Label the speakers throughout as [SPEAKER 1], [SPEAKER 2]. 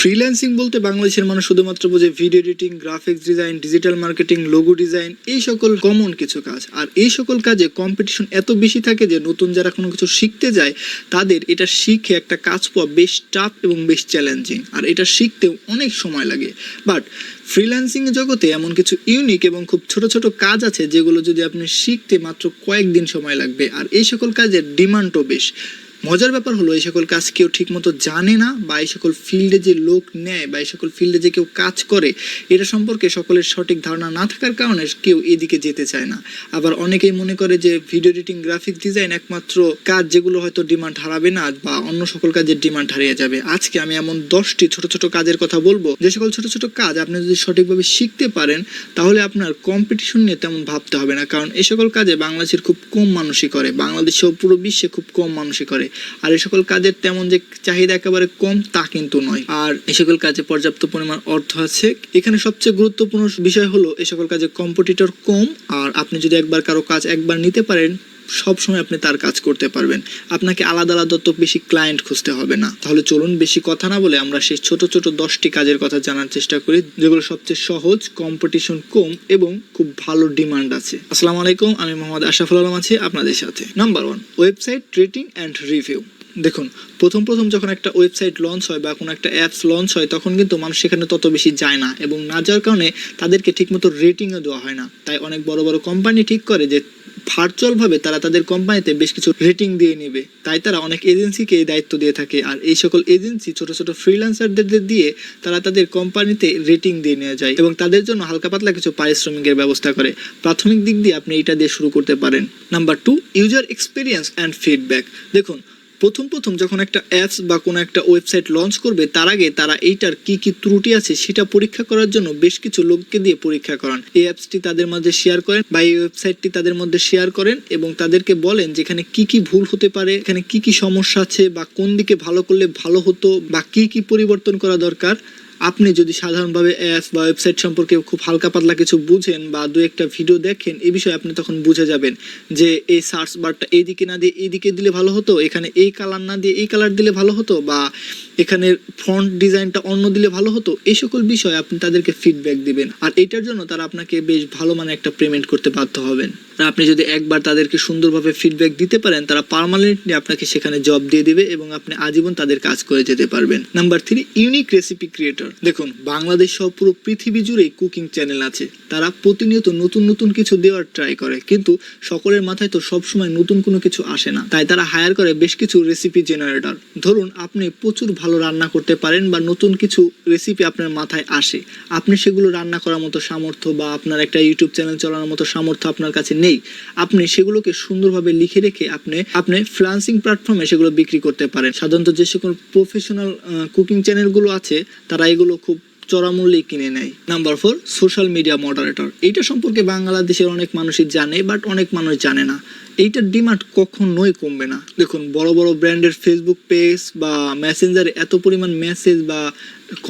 [SPEAKER 1] Freelancing বলতে বাংলাদেশের মানুষ শুধুমাত্র বোঝে video editing, graphics design, digital marketing, logo design, এই সকল কমন কিছু কাজ। আর এই সকল কাজে কম্পিটিশন এত বেশি থাকে যে নতুন যারা কোনো কিছু শিখতে যায় তাদের এটা শিখে একটা কাজ পাওয়া বেশ টাফ এবং বেশ চ্যালেঞ্জিং, আর এটা শিখতেও অনেক সময় লাগে। বাট ফ্রিল্যান্সিং জগতে এমন কিছু ইউনিক এবং খুব ছোট ছোট কাজ আছে যেগুলো যদি আপনি শিখতে মাত্র কয়েকদিন সময় লাগবে, আর এই সকল কাজের ডিমান্ডও বেশ। মজার ব্যাপার হলো এই সকল কাজ কেউ ঠিকমতো জানে না, বা এই সকল ফিল্ডে যে লোক নেয় বা এই সকল ফিল্ডে যে কেউ কাজ করে এটা সম্পর্কে সকলের সঠিক ধারণা না থাকার কারণে কেউ এদিকে যেতে চায় না। আবার অনেকেই মনে করে যে ভিডিও এডিটিং, গ্রাফিক্স ডিজাইন একমাত্র কাজ যেগুলো হয়তো ডিমান্ড হারাবে না বা অন্য সকল কাজের ডিমান্ড হারিয়ে যাবে। আজকে আমি এমন 10টি ছোট ছোট কাজের কথা বলবো যে সকল ছোট ছোট কাজ আপনি যদি সঠিকভাবে শিখতে পারেন তাহলে আপনার কম্পিটিশন নিয়ে তেমন ভাবতে হবে না, কারণ এই সকল কাজে বাংলাদেশের খুব কম মানুষই করে, বাংলাদেশেও পুরো বিশ্বে খুব কম মানুষই করে। আর এই সকল কাজের তেমন যে চাহিদা একেবারে কম তা কিন্তু নয়, আর এই সকল কাজে পর্যাপ্ত পরিমাণ অর্থ আছে। এখানে সবচেয়ে গুরুত্বপূর্ণ বিষয় হলো এই সকল কাজে কম্পিটিটর কম, আর আপনি যদি একবার কারো কাজ একবার নিতে পারেন সবসময় আপনি তার কাজ করতে পারবেন, আপনাকে আলাদা আলাদা তো বেশি ক্লায়েন্ট খুঁজতে হবে না। তাহলে চলুন বেশি কথা না বলে আমরা সেই ছোট ছোট 10টি কাজের কথা জানার চেষ্টা করি যেগুলো সবচেয়ে সহজ, কম্পিটিশন কম এবং খুব ভালো ডিমান্ড আছে। আসসালামু আলাইকুম, আমি মোহাম্মদ আশরাফুল আলম আছি আপনাদের সাথে। Number 1, website rating and review. দেখুন, প্রথম যখন একটা ওয়েবসাইট লঞ্চ হয় বা কোনো একটা অ্যাপস লঞ্চ হয় তখন কিন্তু মানুষ সেখানে তত বেশি যায় না, এবং না যাওয়ার কারণে তাদেরকে ঠিকমতো রেটিংও দেওয়া হয় না। তাই অনেক বড় বড় কোম্পানি ঠিক করে যে ভার্চুয়ালভাবে তারা তাদের কোম্পানিতে বেশ কিছু রেটিং দিয়ে নেবে, তাই তারা অনেক এজেন্সিকে এই দায়িত্ব দিয়ে থাকে। আর এই সকল এজেন্সি ছোট ছোট ফ্রিল্যান্সারদের দিয়ে তারা তাদের কোম্পানিতে রেটিং দিয়ে নিয়ে যায় এবং তাদের জন্য হালকা পাতলা কিছু পারিশ্রমিকের ব্যবস্থা করে। প্রাথমিক দিক দিয়ে আপনি এটা দিয়ে শুরু করতে পারেন। Number 2, user experience and feedback. দেখুন, প্রথম যখন একটা অ্যাপস বা কোনো একটা ওয়েবসাইট লঞ্চ করবে তার আগে তারা এইটার কি কি ত্রুটি আছে সেটা পরীক্ষা করার জন্য বেশ কিছু লোককে দিয়ে পরীক্ষা করান। এই অ্যাপসটি তাদের মধ্যে শেয়ার করেন বা এই ওয়েবসাইটটি তাদের মধ্যে শেয়ার করেন এবং তাদেরকে বলেন যে এখানে কি কি ভুল হতে পারে, এখানে কি কি সমস্যা আছে, বা কোন দিকে ভালো করলে ভালো হতো, বা কি কি পরিবর্তন করা দরকার। আপনি যদি সাধারণভাবে অ্যাপস বা ওয়েবসাইট সম্পর্কে খুব হালকা পাতলা কিছু বুঝেন বা দু একটা ভিডিও দেখেন, এই বিষয়ে আপনি তখন বুঝে যাবেন যে এই সার্চ বারটা এইদিকে না দিয়ে এইদিকে দিলে ভালো হতো, এখানে এই কালার না দিয়ে এই কালার দিলে ভালো হতো, বা এখানে ফন্ট ডিজাইনটা অন্য দিলে ভালো হতো। এই সকল বিষয়ে আপনি তাদেরকে ফিডব্যাক দিবেন, আর এটার জন্য তারা আপনাকে বেশ ভালো মানে একটা পেমেন্ট করতে বাধ্য হবেন। আর আপনি যদি একবার তাদেরকে সুন্দরভাবে ফিডব্যাক দিতে পারেন তারা পার্মানেন্টলি আপনাকে সেখানে জব দিয়ে দিবে এবং আপনি আজীবন তাদের কাজ করে যেতে পারবেন। Number 3, unique recipe creator. দেখুন, বাংলাদেশ সহ পুরো পৃথিবী জুড়েই কুকিং চ্যানেল আছে, তারা প্রতিনিয়ত নতুন নতুন কিছু দেওয়ার ট্রাই করে, কিন্তু সকলের মাথায় তো সবসময় নতুন কোনো কিছু আসে না, তাই তারা হায়ার করে বেশ কিছু রেসিপি জেনারেটর। ধরুন আপনি প্রচুর ভালো রান্না করতে পারেন বা নতুন কিছু রেসিপি আপনার মাথায় আসে, আপনি সেগুলো রান্না করার মতো সামর্থ্য বা আপনার একটা ইউটিউব চ্যানেল চালানোর মতো সামর্থ্য আপনার কাছে নেই, আপনি সেগুলোকে সুন্দরভাবে লিখে রেখে আপনি ফ্রিল্যান্সিং প্ল্যাটফর্মে সেগুলো বিক্রি করতে পারেন। সাধারণত যে সকল প্রফেশনাল কুকিং চ্যানেলগুলো আছে তারা এগুলো খুব চড়া মূল্যে কিনে নেয়। Number 4, social media moderator. এইটা সম্পর্কে বাংলাদেশের অনেক মানুষই জানে, বাট অনেক মানুষ জানে না। এইটার ডিমান্ড কখনোই কমবে না। দেখুন, বড় বড় ব্র্যান্ডের ফেসবুক পেজ বা মেসেঞ্জারে এত পরিমাণ মেসেজ বা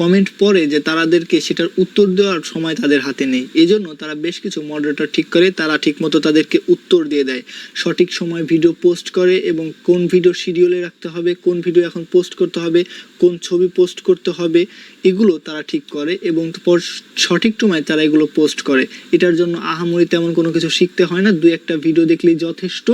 [SPEAKER 1] কমেন্ট পড়ে যে তাদেরকে সেটার উত্তর দেওয়ার সময় তাদের হাতে নেই। এই জন্য তারা বেশ কিছু মডারেটর ঠিক করে, তারা ঠিকমতো তাদেরকে উত্তর দিয়ে দেয়, সঠিক সময় ভিডিও পোস্ট করে এবং কোন ভিডিও শিডিউলে রাখতে হবে, কোন ভিডিও এখন পোস্ট করতে হবে, কোন ছবি পোস্ট করতে হবে, এগুলো তারা ঠিক করে এবং সঠিক সময় তারা এগুলো পোস্ট করে। এটার জন্য আহামরি তেমন কোনো কিছু শিখতে হয় না, 2-1টা ভিডিও দেখলেই যথেষ্ট,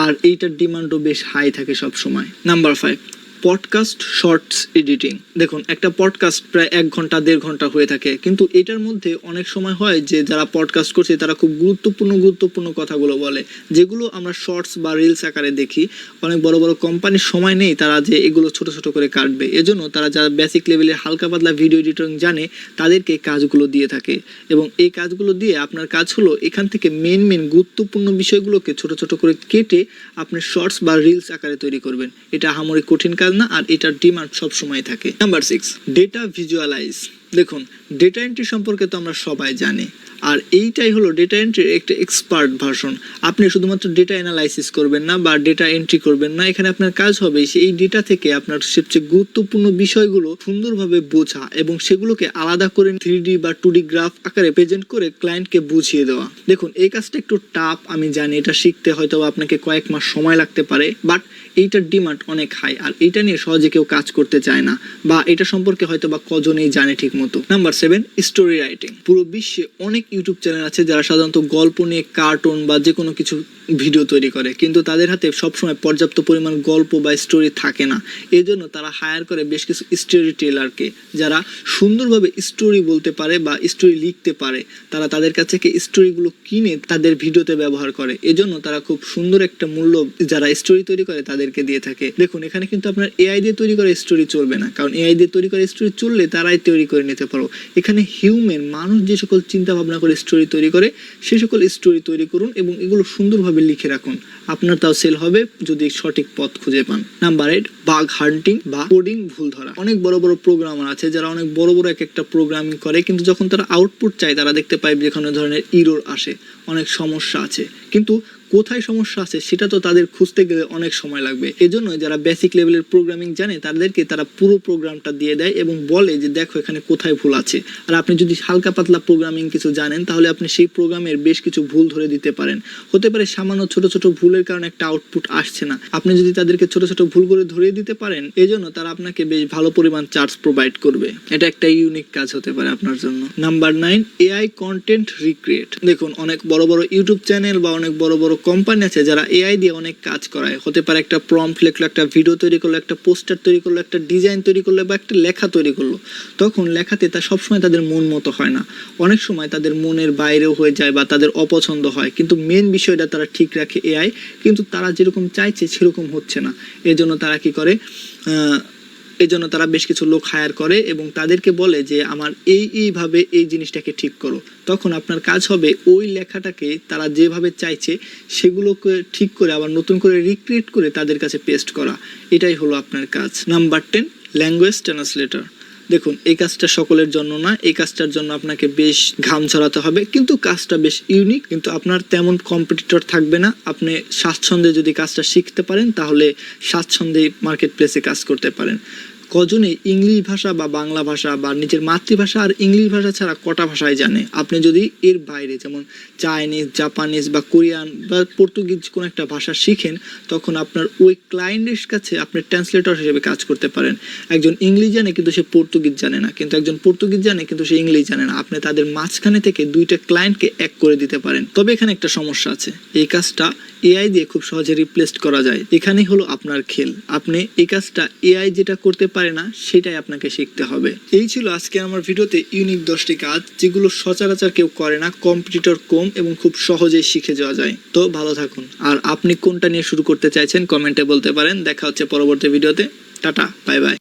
[SPEAKER 1] আর এইটার ডিমান্ডও বেশ হাই থাকে সব সময়। Number 5, podcast shorts editing. দেখুন, একটা পডকাস্ট প্রায় 1 ঘন্টা 1.5 ঘন্টা হয়ে থাকে, কিন্তু এটার মধ্যে অনেক সময় হয় যে যারা পডকাস্ট করছে তারা খুব গুরুত্বপূর্ণ কথাগুলো বলে, যেগুলো আমরা শর্টস বা রিলস আকারে দেখি। অনেক বড় বড় কোম্পানির সময় নেই তারা যে এগুলো ছোট ছোট করে কাটবে, এজন্য তারা যারা বেসিক লেভেলের হালকা পাতলা ভিডিও এডিটিং জানে তাদেরকে কাজগুলো দিয়ে থাকে, এবং এই কাজগুলো দিয়ে আপনার কাজ হলো এখান থেকে মেন গুরুত্বপূর্ণ বিষয়গুলোকে ছোট ছোট করে কেটে আপনি শর্টস বা রিলস আকারে তৈরি করবেন। এটা আহামরি কঠিন কাজ না, আর এটার ডিমান্ড সব সময় থাকে। Number 6, data visualize. দেখুন, ডেটা এন্ট্রি সম্পর্কে তো আমরা সবাই জানি, আর এইটাই হলো ডেটা এন্ট্রির একটা এক্সপার্ট ভার্সন। আপনি শুধুমাত্র ডেটা অ্যানালাইসিস করবেন না বা ডেটা এন্ট্রি করবেন না, এখানে আপনার কাজ হবে এই ডেটা থেকে আপনার সবচেয়ে গুরুত্বপূর্ণ বিষয়গুলো সুন্দরভাবে বোঝা এবং সেগুলোকে আলাদা করে 3D বা 2D গ্রাফ আকারে প্রেজেন্ট করে ক্লায়েন্টকে বুঝিয়ে দেওয়া। দেখুন, এই কাজটা একটু টাফ, আমি জানি, এটা শিখতে হয়তো আপনাকে কয়েক মাস সময় লাগতে পারে, বাট এইটার ডিমান্ড অনেক হাই, আর এটা নিয়ে সহজে কেউ কাজ করতে চায় না, বা এটা সম্পর্কে হয়তো বা কজনেই জানে ঠিক মতো। Number 7, story writing. পুরো বিশ্বে অনেক ইউটিউব চ্যানেল আছে যারা সাধারণত গল্প নিয়ে কার্টুন বা যে কোনো কিছু ভিডিও তৈরি করে, কিন্তু তাদের হাতে সবসময় পর্যাপ্ত পরিমাণ গল্প বা স্টোরি থাকে না। এই জন্য তারা হায়ার করে বেশ কিছু স্টোরি টেলারকে, যারা সুন্দরভাবে স্টোরি বলতে পারে বা স্টোরি লিখতে পারে। তারা তাদের কাছ থেকে স্টোরিগুলো কিনে তাদের ভিডিওতে ব্যবহার করে। এজন্য তারা খুব সুন্দর একটা মূল্য যারা স্টোরি তৈরি করে তাদেরকে দিয়ে থাকে। দেখুন, এখানে কিন্তু আপনার এআই দিয়ে তৈরি করা স্টোরি চলবে না, কারণ এআই দিয়ে তৈরি করা স্টোরি চললে তারাই তৈরি করে নিতে পারো। এখানে হিউম্যান মানুষ যে সকল চিন্তা ভাবনা করে স্টোরি তৈরি করে সে সকল স্টোরি তৈরি করুন এবং এগুলো সুন্দরভাবে লিখে রাখুন। আপনার তাও সেল হবে যদি সঠিক পথ খুঁজে পান। নাম্বার 8, বাগ হান্টিং বা কোডিং ভুল ধরা। অনেক বড় বড় প্রোগ্রামার আছে যারা অনেক বড় বড় একটা প্রোগ্রামিং করে, কিন্তু যখন তারা আউটপুট চায় তারা দেখতে পায় যেখানে ধরনের ইরর আসে, অনেক সমস্যা আছে, কিন্তু কোথায় সমস্যা আছে সেটা তো তাদের খুঁজতে গেলে অনেক সময় লাগবে। এজন্য যারা বেসিক লেভেলের প্রোগ্রামিং জানে তাদেরকে তারা পুরো প্রোগ্রামটা দিয়ে দেয় এবং বলে যে দেখো এখানে কোথায় ভুল আছে। আর আপনি যদি হালকা পাতলা প্রোগ্রামিং কিছু জানেন তাহলে আপনি সেই প্রোগ্রামের বেশ কিছু ভুল ধরে দিতে পারেন। হতে পারে সামান্য ছোট ছোট ভুলের কারণে একটা আউটপুট আসছে না, আপনি যদি তাদেরকে ছোট ছোট ভুল করে ধরিয়ে দিতে পারেন, এজন্য তারা আপনাকে বেশ ভালো পরিমাণ চার্জ প্রোভাইড করবে। এটা একটা ইউনিক কাজ হতে পারে আপনার জন্য। Number 9, AI content recreate. দেখুন, অনেক বড় বড় ইউটিউব চ্যানেল বা অনেক বড় বড় কোম্পানি আছে যারা এআই দিয়ে অনেক কাজ করায়। হতে পারে একটা প্রম্পট লিখলো, একটা ভিডিও তৈরি করলো, একটা পোস্টার তৈরি করলো, একটা ডিজাইন তৈরি করলো বা একটা লেখা তৈরি করলো। তখন লেখাতে তা সবসময় তাদের মন মতো হয় না, অনেক সময় তাদের মনের বাইরেও হয়ে যায় বা তাদের অপছন্দ হয়, কিন্তু মেন বিষয়টা তারা ঠিক রাখে এআই, কিন্তু তারা যেরকম চাইছে সেরকম হচ্ছে না। এজন্য তারা কি করে, এজন্য তারা বেশ কিছু লোক হায়ার করে এবং তাদেরকে বলে যে আমার এইভাবে এই জিনিসটাকে ঠিক করো। তখন আপনার কাজ হবে ওই লেখাটাকে তারা যেভাবে চাইছে সেগুলোকে ঠিক করে আবার নতুন করে রিক্রিয়েট করে তাদের কাছে পেস্ট করা। এটাই হলো আপনার কাজ। Number 10, language translator. দেখুন, এই কাজটা সকলের জন্য না, এই কাজটার জন্য আপনাকে বেশ ঘাম ছড়াতে হবে, কিন্তু কাজটা বেশ ইউনিক, কিন্তু আপনার তেমন কম্পিটিটর থাকবে না। আপনি স্বাচ্ছন্দ্যে যদি কাজটা শিখতে পারেন তাহলে স্বাচ্ছন্দ্যে মার্কেট প্লেসে কাজ করতে পারেন। কজনে ইংলিশ ভাষা বা বাংলা ভাষা বা নিজের মাতৃভাষা আর ইংলিশ ভাষা ছাড়া কটা ভাষায় জানে? আপনি যদি এর বাইরে যেমন চাইনিজ, জাপানিজ বা কোরিয়ান বা পর্তুগিজ কোনো একটা ভাষা শিখেন, তখন আপনার ওই ক্লায়েন্টের কাছে আপনি ট্রান্সলেটর হিসেবে কাজ করতে পারেন। একজন ইংলিশ জানে কিন্তু সে পর্তুগিজ জানে না, কিন্তু একজন পর্তুগিজ জানে কিন্তু সে ইংলিশ জানে না। আপনি তাদের মাঝখানে থেকে দুইটা ক্লায়েন্টকে এক করে দিতে পারেন। তবে এখানে একটা সমস্যা আছে, এই কাজটা এআই দিয়ে খুব সহজে রিপ্লেস করা যায়। এখানেই হলো আপনার খেল। আপনি এই কাজটা এআই যেটা করতে পারে না সেটাই আপনাকে শিখতে হবে। এই ছিল আজকে আমার ভিডিওতে ইউনিক 10টি কাজ যেগুলো সচরাচর কেউ করে না, কম্পিটিটর কম এবং খুব সহজেই শিখে যাওয়া যায়। তো ভালো থাকুন, আর আপনি কোনটা নিয়ে শুরু করতে চাইছেন কমেন্টে বলতে পারেন। দেখা হচ্ছে পরবর্তী ভিডিওতে। Tata, bye bye.